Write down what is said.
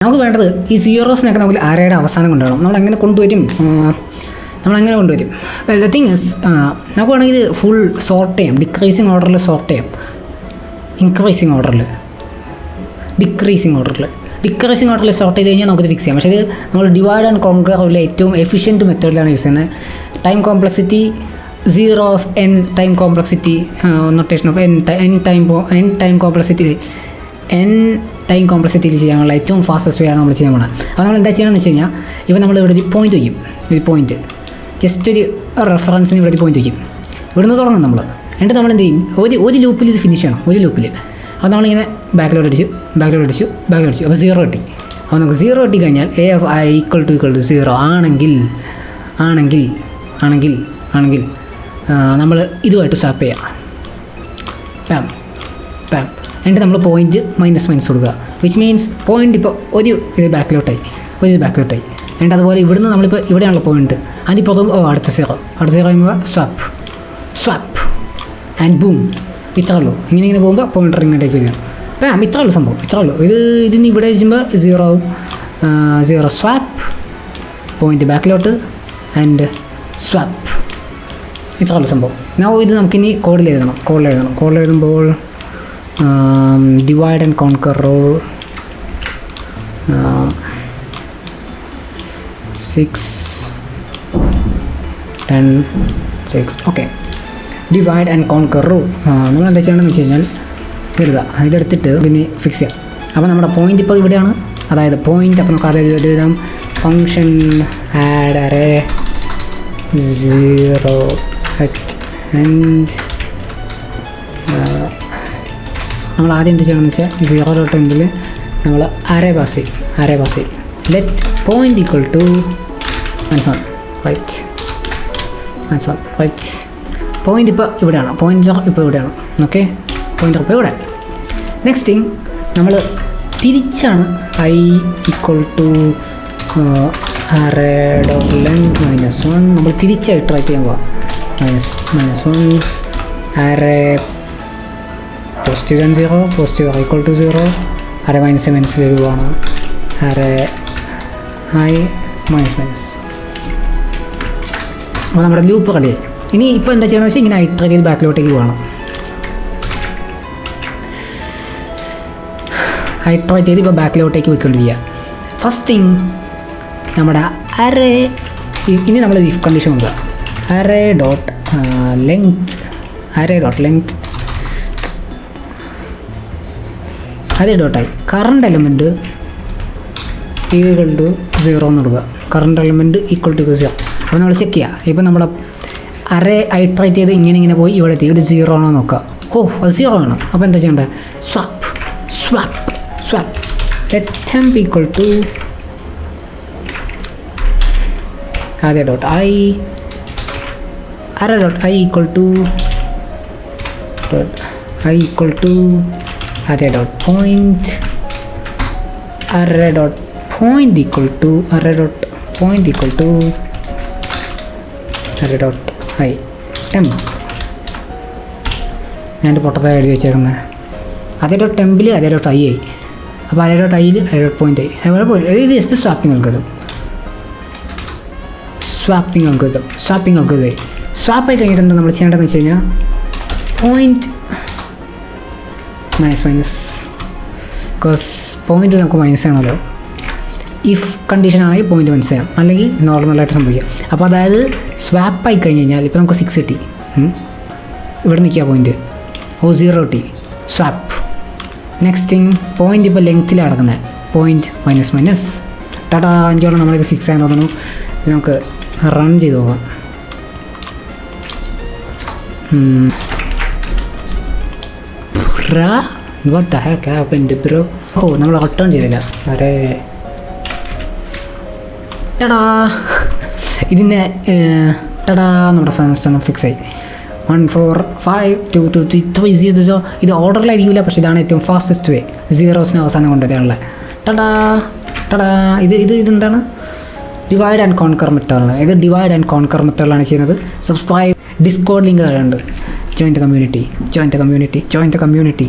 നമുക്ക് വേണ്ടത് ഈ സീറോസിനൊക്കെ നമുക്ക് അറേയുടെ അവസാനം കൊണ്ടുവരണം. നമ്മളെങ്ങനെ കൊണ്ടുവരും? ദ തിങ് ഇസ് നമുക്ക് വേണമെങ്കിൽ ഇത് ഫുൾ സോർട്ട് ചെയ്യാം. ഡിക്രീസിങ് ഓർഡറിൽ സോർട്ട് ചെയ്യാം. ഡിക്രീസിങ് ഓർഡറിൽ സോർട്ട് ചെയ്ത് കഴിഞ്ഞാൽ നമുക്കിത് ഫിക്സ് ചെയ്യാം. പക്ഷേ ഇത് നമ്മൾ ഡിവൈഡ് ആൻഡ് കോൺക്വറിലെ ഏറ്റവും എഫിഷ്യൻറ്റ് മെത്തേഡിലാണ് യൂസ് ചെയ്യുന്നത്. Time complexity 0 of n time complexity notation of n time കോംപ്ലക്സിറ്റിയിൽ ചെയ്യാനുള്ള ഏറ്റവും ഫാസ്റ്റസ്റ്റ് വേ ആണ് നമ്മൾ ചെയ്യാൻ പോകുന്നത്. അപ്പോൾ നമ്മൾ എന്താ ചെയ്യണമെന്ന് വെച്ച് കഴിഞ്ഞാൽ ഇപ്പോൾ നമ്മൾ ഇവിടെ ഒരു പോയിന്റ് വയ്ക്കും. ഒരു പോയിന്റ് ജസ്റ്റ് ഒരു റെഫറൻസിന് ഇവിടെ ഒരു പോയിന്റ് വയ്ക്കും. ഇവിടുന്ന് തുടങ്ങും നമ്മൾ. എന്നിട്ട് നമ്മൾ എന്ത് ചെയ്യും? ഒരു ലൂപ്പിൽ ഇത് ഫിനിഷ് ചെയ്യണം. ഒരു ലൂപ്പിൽ അപ്പോൾ നമ്മളിങ്ങനെ ബാക്കിലോട്ട് അടിച്ചു. അപ്പോൾ 0 കിട്ടി. അപ്പോൾ നമുക്ക് 0 കിട്ടിക്കഴിഞ്ഞാൽ a of I equal to 0 ആണെങ്കിൽ നമ്മൾ ഇതുമായിട്ട് സ്വാപ്പ് ചെയ്യാം. പാം എന്നിട്ട് നമ്മൾ പോയിൻറ്റ് മൈനസ് കൊടുക്കുക. വിച്ച് മീൻസ് പോയിൻ്റ് ഇപ്പോൾ ഒരു ഇത് ബാക്കിലോട്ടായി. എന്നിട്ട് അതുപോലെ ഇവിടുന്ന് നമ്മളിപ്പോൾ ഇവിടെയാണല്ലോ പോയിൻറ്റ്. അതിപ്പോൾ അടുത്ത സീറോ കഴിയുമ്പോൾ സ്വാപ്പ് ആൻഡ് ബൂം. ഇത്രേ ഉള്ളൂ. ഇങ്ങനെ പോകുമ്പോൾ പോയിൻ്റർ ഇങ്ങോട്ടേക്ക് വരും. ഇത്രേ ഉള്ളൂ സംഭവം. ഇതിന് ഇവിടെ വെച്ചുമ്പോൾ 0 ആവും. 0 സ്വാപ്പ് പോയിൻ്റ് ബാക്കിലോട്ട് ആൻഡ് സ്വാപ്പ്. ഇത്രേ ഉള്ളൂ സംഭവം. ഇത് നമുക്കിനി കോഡിൽ എഴുതണം. കോഡിൽ എഴുതുമ്പോൾ divide and conquer rule 6 10 6 okay. Divide and conquer rule നമ്മൾ എന്താ ചെയ്യണമെന്ന് വെച്ച് കഴിഞ്ഞാൽ ഇതെടുത്തിട്ട് പിന്നെ ഫിക്സ് ചെയ്യാം. അപ്പോൾ നമ്മുടെ പോയിൻ്റ് ഇപ്പോൾ ഇവിടെയാണ്. അതായത് പോയിൻ്റ് അപ്പോൾ നമുക്ക് എഴുതാം ഫങ്ഷൻ ആഡ് അറേ 0 and നമ്മൾ ആദ്യം എന്ത് ചെയ്യണമെന്ന് വെച്ചാൽ 0 തൊട്ട് എങ്കിൽ നമ്മൾ അറേ പാസ് ചെയ്യും. Let point equal to right. Point ഇപ്പോൾ ഇവിടെയാണ്. ഓക്കെ. പോയിൻ്റർ ഇപ്പോൾ ഇവിടെ. നെക്സ്റ്റ് തിങ് നമ്മൾ തിരിച്ചാണ് I equal to array dot length -1 നമ്മൾ തിരിച്ചായിട്ട് ട്രൈ ചെയ്യാൻ പോവാം. -1 array positive and 0 positive equal to 0 array മൈനസിലേക്ക് പോവാണ്. Array I minus. അപ്പോൾ നമ്മുടെ ലൂപ്പ് റെഡി. ഇനി ഇപ്പോൾ എന്താ ചെയ്യണമെന്ന് വെച്ചാൽ ഇങ്ങനെ ഐറ്ററേറ്റ് ബാക്കിലോട്ടേക്ക് പോകണം. ഐറ്ററേറ്റ് ചെയ്ത് ഇപ്പോൾ ബാക്കിലോട്ടേക്ക് പോയിക്കൊണ്ടിരിക്കുക. ഫസ്റ്റ് തിങ് നമ്മുടെ അറേ ഇനി നമ്മൾ ഇഫ് കണ്ടീഷൻ കൊടുക്കുക. അറേ ഡോട്ട് ലെങ്ത് അതേ ഡോട്ടായി കറണ്ട് എലമെൻറ്റ് ഈക്വൽ ടു 0 എന്ന് കൊടുക്കുക. Current element equal to 0. അപ്പോൾ നമ്മൾ ചെക്ക് ചെയ്യുക. ഇപ്പോൾ നമ്മുടെ അറേ ഐട്രേറ്റ് ചെയ്ത് ഇങ്ങനെ പോയി ഇവിടെ എത്തി. ഒരു 0 ആണോ നോക്കുക. അത് 0 ആണ്. അപ്പോൾ എന്താ ചെയ്യേണ്ടത്? Swap let temp equal to അതേ dot array dot I equal to അതേ dot point array dot point equal to array dot I temp. ഞാനിത് പൊട്ടത്തായി എഴുതി വെച്ചേക്കുന്നത്. അതേ ഡോട്ട് ടെമ്പിൽ അതേ ഡോട്ട് I ആയി. അപ്പോൾ അതേ ഡോട്ട് Iയിൽ അതേ ഡോട്ട് പോയിൻ്റ് ആയി. ഇത് ജസ്റ്റ് സ്വാപ്പിംഗ് നൽകുന്നത്. സ്വാപ്പായി കഴിഞ്ഞിട്ട് എന്താ നമ്മൾ ചെയ്യേണ്ടതെന്ന് വെച്ച് കഴിഞ്ഞാൽ പോയിൻറ്റ് മൈനസ് ബിക്കോസ് പോയിൻ്റ് നമുക്ക് മൈനസ് ആണല്ലോ. ഇഫ് കണ്ടീഷൻ ആണെങ്കിൽ പോയിൻ്റ് മൈനസ് ചെയ്യാം, അല്ലെങ്കിൽ നോർമലായിട്ട് സംഭവിക്കാം. അപ്പോൾ അതായത് സ്വാപ്പായി കഴിഞ്ഞ് കഴിഞ്ഞാൽ ഇപ്പോൾ നമുക്ക് 6 കിട്ടി. ഇവിടെ നിൽക്കുക പോയിൻ്റ് 0 കിട്ടി. സ്വാപ്പ്. നെക്സ്റ്റ് തിങ് പോയിൻ്റ് ഇപ്പോൾ ലെങ്ത്തിലാണ് കിടക്കുന്നത്. Point minus Tata. എനിക്കോളം നമ്മളിത് ഫിക്സ് ചെയ്യാൻ തോന്നുന്നു. നമുക്ക് റൺ ചെയ്ത് നോക്കാം. നമ്മൾ റിട്ടേൺ ചെയ്തില്ല. അരേ ടടാ. ഇതിൻ്റെ നമ്മുടെ ഫംഗ്ഷൻ ഫിക്സ് ആയി. 1 4 5 2 2 3 3 0. ഇത് ഓർഡറിലായിരിക്കില്ല, പക്ഷേ ഇതാണ് ഏറ്റവും ഫാസ്റ്റസ്റ്റ് വേ. 0 അവസാനം കൊണ്ടുവരാനുള്ള ഇതെന്താണ്? ഡിവൈഡ് ആൻഡ് കോൺകർ മെത്തേഡാണ്. ഇത് ഡിവൈഡ് ആൻഡ് കോൺകർ മെത്തേഡിലാണ് ചെയ്യുന്നത്. സബ്സ്ക്രൈബ്. ഡിസ്കോഡ് ലിങ്ക് തരുന്നുണ്ട്. Join the community.